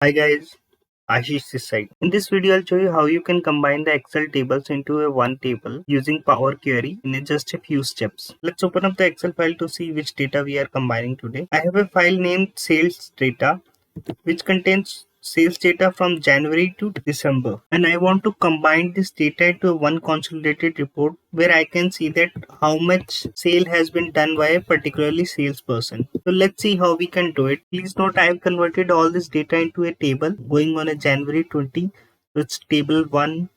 Hi guys, Ashish this side. In this video, I'll show you how you can combine the Excel tables into a one table using Power Query in just a few steps. Let's open up the Excel file to see which data we are combining today. I have a file named sales data which contains sales data from January to December, and I want to combine this data into one consolidated report where I can see that how much sale has been done by a particularly salesperson. So let's see how we can do it. Please note I have converted all this data into a table going on a January 20. So it's table 1,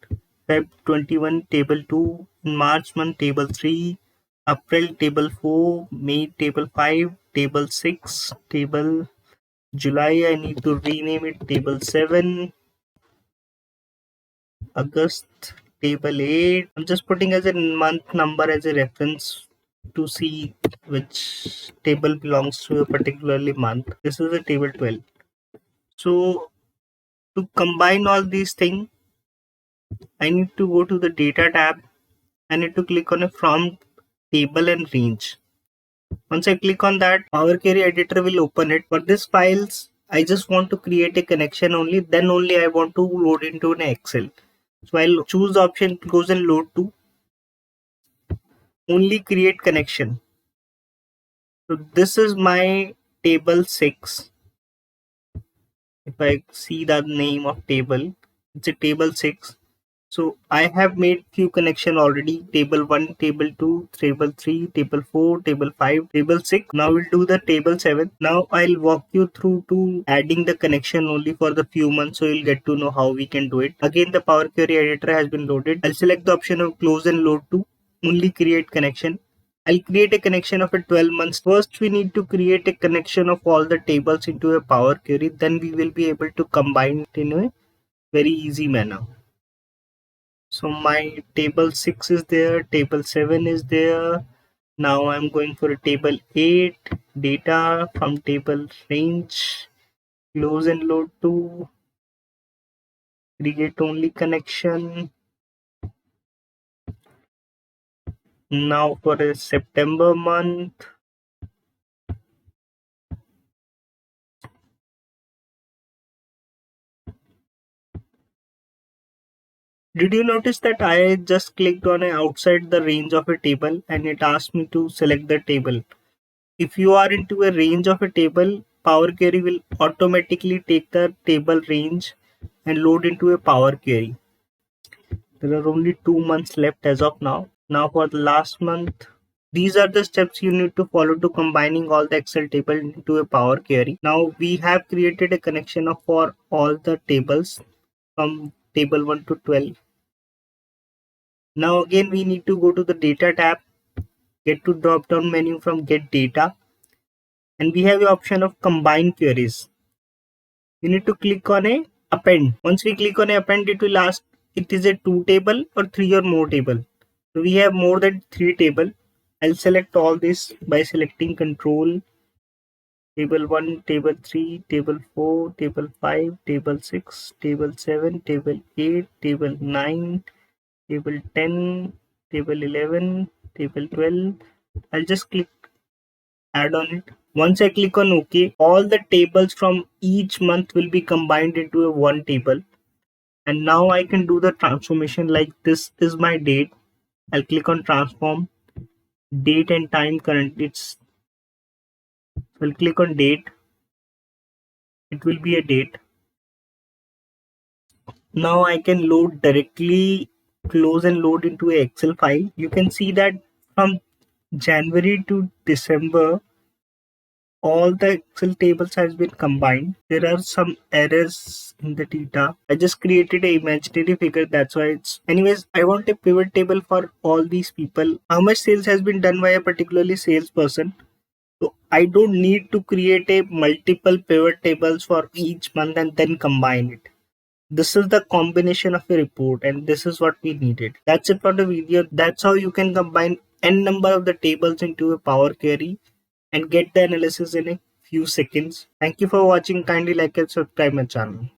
Feb 21, table 2, March month table 3, April table 4, May table 5, table 6, table July I need to rename it table 7, August table 8. I'm just putting as a month number as a reference to see which table belongs to a particularly month. This is a table 12. So to combine all these things, I need to go to the data tab. I need to click on a from table and range. Once I click on that, Power Query editor will open it. For this files, I just want to create a connection only. Then only I want to load into an Excel. So I'll choose the option goes and load to only create connection. So this is my table 6. If I see the name of table, it's a table 6. So I have made few connection already. Table 1, table 2, table 3, table 4, table 5, table 6. Now we'll do the table 7. Now I'll walk you through to adding the connection only for the few months, so you'll get to know how we can do it. Again, the Power Query editor has been loaded. I'll select the option of close and load to only create connection. I'll create a connection of a 12 months. First, we need to create a connection of all the tables into a Power Query. Then we will be able to combine it in a very easy manner. So my table 6 is there, table 7 is there. Now I'm going for a table 8, data from table range, close and load to, create only connection. Now for a September month, did you notice that I just clicked on a outside the range of a table and it asked me to select the table? If you are into a range of a table, Power Query will automatically take the table range and load into a Power Query. There are only 2 months left as of now. Now for the last month, these are the steps you need to follow to combining all the Excel table into a Power Query. Now we have created a connection of for all the tables from table 1 to 12. Now again we need to go to the data tab, get to drop down menu from get data, and we have the option of combine queries. You need to click on a append. Once we click on a append, it will ask it is a 2 table or 3 or more table. So we have more than 3 table. I'll select all this by selecting control, table 1, table 3, table 4, table 5, table 6, table 7, table 8, table 9, table 10, table 11, table 12. I'll just click add on it. Once I click on OK, all the tables from each month will be combined into a one table. And now I can do the transformation like this is my date. I'll click on transform, date and time current. I'll click on date. It will be a date. Now I can load directly, close and load into a Excel file. You can see that from January to December, all the Excel tables has been combined. There are some errors in the data. I just created an imaginary figure, that's why it's anyways. I want a pivot table for all these people. How much sales has been done by a particularly salesperson. So I don't need to create a multiple pivot tables for each month and then combine it. This is the combination of a report and this is what we needed. That's it for the video. That's how you can combine n number of the tables into a Power Query and get the analysis in a few seconds. Thank you for watching. Kindly like and subscribe my channel.